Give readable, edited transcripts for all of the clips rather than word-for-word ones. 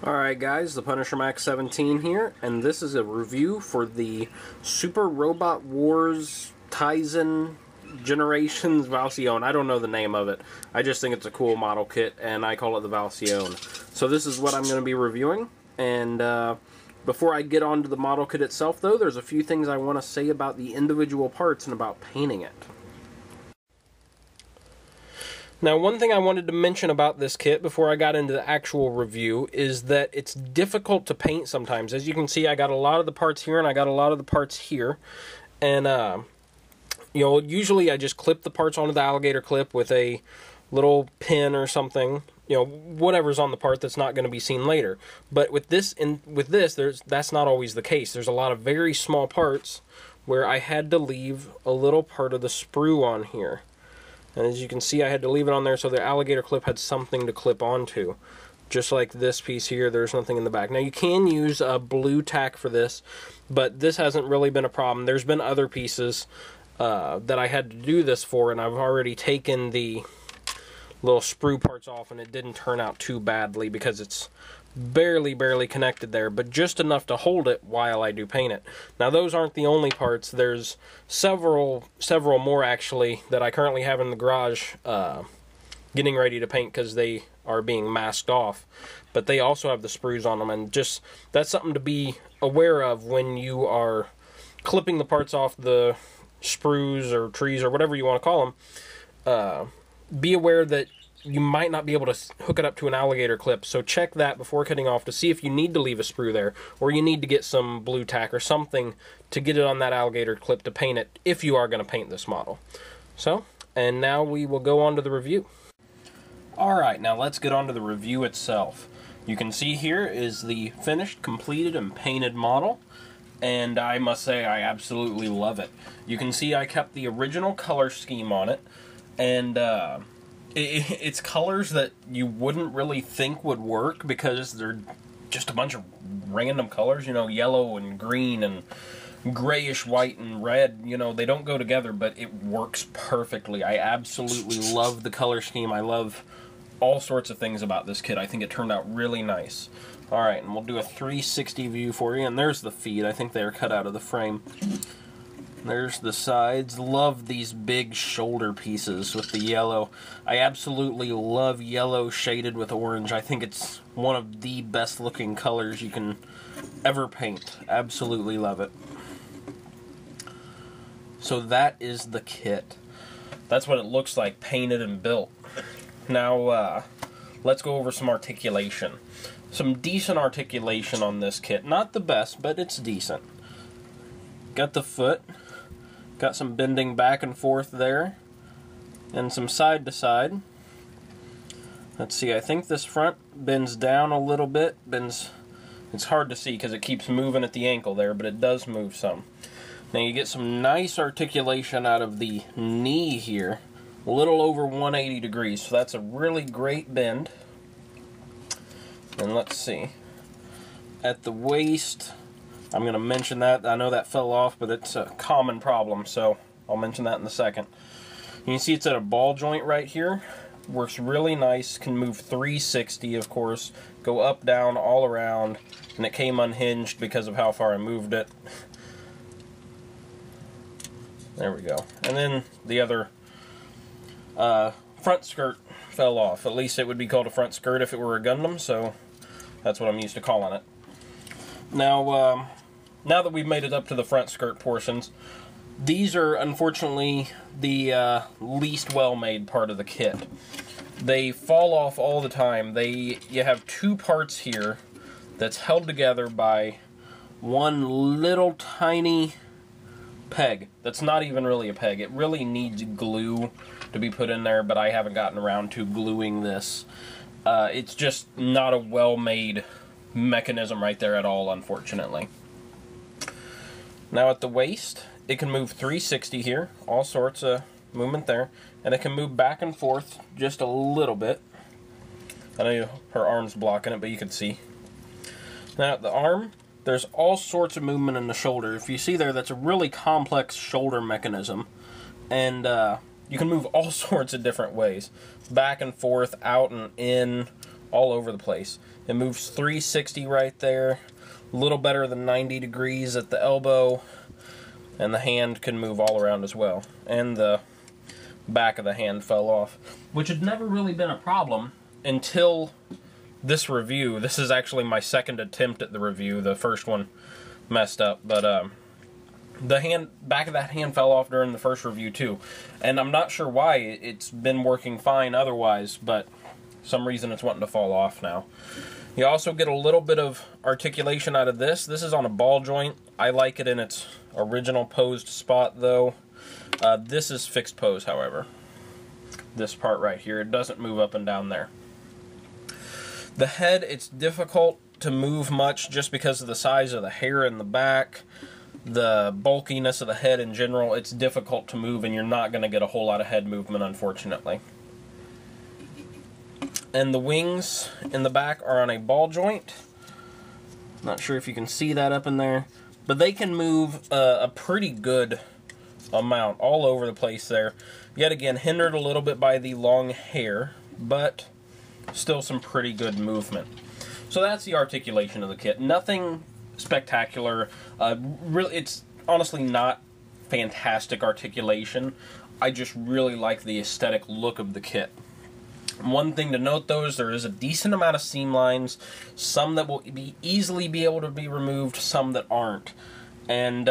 Alright guys, the Punisher Max 17 here, and this is a review for the Super Robot Wars Tizen Generations Valsione. I don't know the name of it. I just think it's a cool model kit, and I call it the Valsione. So this is what I'm going to be reviewing, and before I get on to the model kit itself though, there's a few things I want to say about the individual parts and about painting it. Now, one thing I wanted to mention about this kit before I got into the actual review is that it's difficult to paint sometimes. As you can see, I got a lot of the parts here and I got a lot of the parts here. And, you know, usually I just clip the parts onto the alligator clip with a little pin or something. You know, whatever's on the part that's not going to be seen later. But with this, that's not always the case. There's a lot of very small parts where I had to leave a little part of the sprue on here. And as you can see, I had to leave it on there so the alligator clip had something to clip onto. Just like this piece here, there's nothing in the back. Now, you can use a blue tack for this, but this hasn't really been a problem. There's been other pieces that I had to do this for, and I've already taken the little sprue parts off, and it didn't turn out too badly because it's barely connected there, but just enough to hold it while I do paint it. Now, those aren't the only parts. There's several more actually that I currently have in the garage getting ready to paint because they are being masked off, but they also have the sprues on them, and just that's something to be aware of when you are clipping the parts off the sprues or trees or whatever you want to call them. Be aware that you might not be able to hook it up to an alligator clip, so check that before cutting off to see if you need to leave a sprue there, or you need to get some blue tack or something to get it on that alligator clip to paint it, if you are going to paint this model. So, and now we will go on to the review. Alright, now let's get on to the review itself. You can see here is the finished, completed, and painted model, and I must say I absolutely love it. You can see I kept the original color scheme on it, and it's colors that you wouldn't really think would work because they're just a bunch of random colors, you know, yellow and green and grayish white and red. You know, they don't go together, but it works perfectly. I absolutely love the color scheme. I love all sorts of things about this kit. I think it turned out really nice. Alright, and we'll do a 360 view for you, and there's the feet. I think they are cut out of the frame. There's the sides. Love these big shoulder pieces with the yellow. I absolutely love yellow shaded with orange. I think it's one of the best looking colors you can ever paint. Absolutely love it. So that is the kit. That's what it looks like painted and built. Now let's go over some articulation. Some decent articulation on this kit. Not the best, but it's decent. Got the foot. Got some bending back and forth there, and some side to side. Let's see, I think this front bends down a little bit. It's hard to see because it keeps moving at the ankle there, but it does move some. Now you get some nice articulation out of the knee here, a little over 180 degrees, so that's a really great bend. And let's see, at the waist, I'm going to mention that. I know that fell off, but it's a common problem, so I'll mention that in a second. You can see it's at a ball joint right here. Works really nice. Can move 360, of course. Go up, down, all around. And it came unhinged because of how far I moved it. There we go. And then the other front skirt fell off. At least it would be called a front skirt if it were a Gundam, so that's what I'm used to calling it. Now, now that we've made it up to the front skirt portions, these are unfortunately the least well-made part of the kit. They fall off all the time. You have two parts here that's held together by one little tiny peg. That's not even really a peg. It really needs glue to be put in there, but I haven't gotten around to gluing this. It's just not a well-made mechanism right there at all, unfortunately. Now at the waist, it can move 360 here, all sorts of movement there, and it can move back and forth just a little bit. I know her arm's blocking it, but you can see. Now at the arm, there's all sorts of movement in the shoulder. If you see there, that's a really complex shoulder mechanism, and you can move all sorts of different ways. Back and forth, out and in, all over the place. It moves 360 right there, a little better than 90 degrees at the elbow, and the hand can move all around as well. And the back of the hand fell off, which had never really been a problem until this review. This is actually my second attempt at the review. The first one messed up, but the back of that hand fell off during the first review too, and I'm not sure why. It's been working fine otherwise, but some reason it's wanting to fall off now. You also get a little bit of articulation out of this. This is on a ball joint. I like it in its original posed spot though. This is fixed pose, however. This part right here, it doesn't move up and down there. The head, it's difficult to move much just because of the size of the hair in the back. The bulkiness of the head in general, it's difficult to move, and you're not going to get a whole lot of head movement, unfortunately. And the wings in the back are on a ball joint. Not sure if you can see that up in there, but they can move a pretty good amount all over the place there. Yet again, hindered a little bit by the long hair, but still some pretty good movement. So that's the articulation of the kit. Nothing spectacular. Really, it's honestly not fantastic articulation. I just really like the aesthetic look of the kit. One thing to note though is there is a decent amount of seam lines, some that will easily be able to be removed, some that aren't. And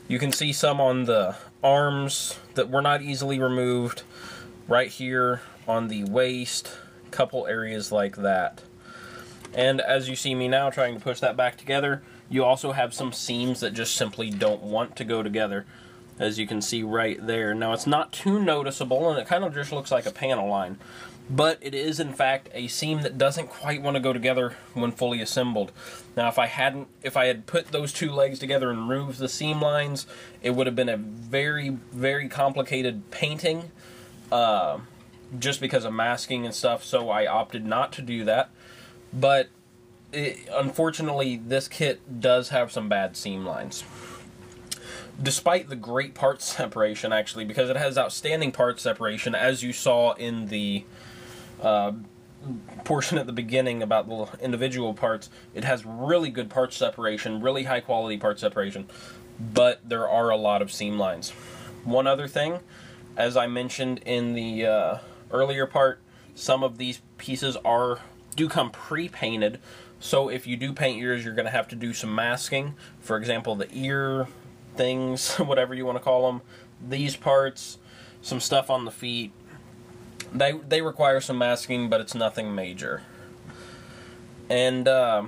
you can see some on the arms that were not easily removed, right here on the waist, couple areas like that. And as you see me now trying to push that back together, you also have some seams that just simply don't want to go together, as you can see right there. Now it's not too noticeable, and it kind of just looks like a panel line, but it is in fact a seam that doesn't quite want to go together when fully assembled. Now if I had put those two legs together and removed the seam lines, it would have been a very, very complicated painting, just because of masking and stuff, so I opted not to do that. But unfortunately, this kit does have some bad seam lines. Despite the great part separation, actually, because it has outstanding part separation, as you saw in the portion at the beginning about the individual parts, it has really good part separation, really high quality part separation, but there are a lot of seam lines. One other thing, as I mentioned in the earlier part, some of these pieces do come pre-painted, so if you do paint yours, you're going to have to do some masking. For example, the ear things, whatever you want to call them, these parts, some stuff on the feet, they require some masking, but it's nothing major. And I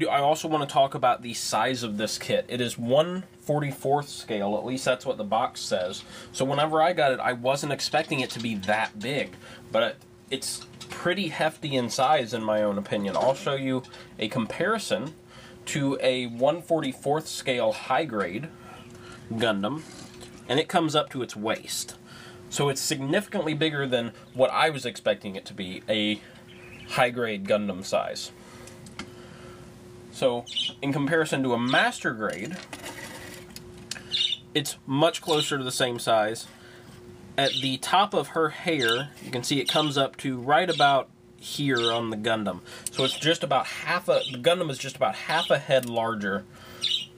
also want to talk about the size of this kit. It is 1/44 scale, at least that's what the box says. So whenever I got it, I wasn't expecting it to be that big, but it's pretty hefty in size in my own opinion. I'll show you a comparison to a 1/44 scale high grade Gundam, and it comes up to its waist. So it's significantly bigger than what I was expecting it to be, a high grade Gundam size. So in comparison to a master grade, it's much closer to the same size. At the top of her hair, you can see it comes up to right about here on the Gundam. So it's just about the Gundam is just about half a head larger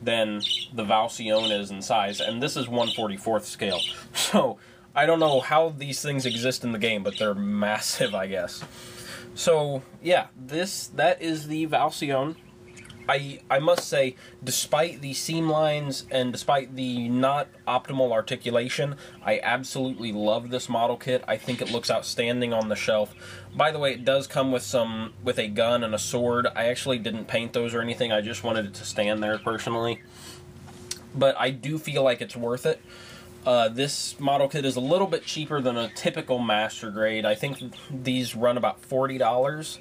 than the Valsione is in size, and this is 1/44 scale. So I don't know how these things exist in the game, but they're massive, I guess. So yeah, that is the Valsione. I must say, despite the seam lines and despite the not optimal articulation, I absolutely love this model kit. I think it looks outstanding on the shelf. By the way, it does come with a gun and a sword. I actually didn't paint those or anything. I just wanted it to stand there personally. But I do feel like it's worth it. This model kit is a little bit cheaper than a typical master grade. I think these run about $40.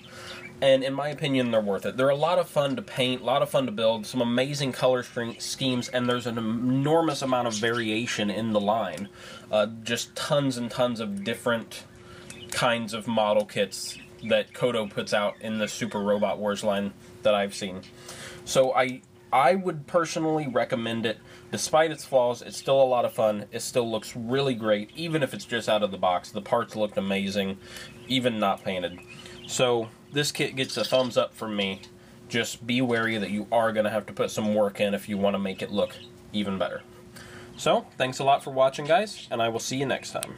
And in my opinion, they're worth it. They're a lot of fun to paint, a lot of fun to build, some amazing color schemes, and there's an enormous amount of variation in the line. Just tons and tons of different kinds of model kits that Koto puts out in the Super Robot Wars line that I've seen. So I would personally recommend it. Despite its flaws, it's still a lot of fun. It still looks really great, even if it's just out of the box. The parts looked amazing, even not painted. So this kit gets a thumbs up from me. Just be wary that you are going to have to put some work in if you want to make it look even better. So, thanks a lot for watching, guys, and I will see you next time.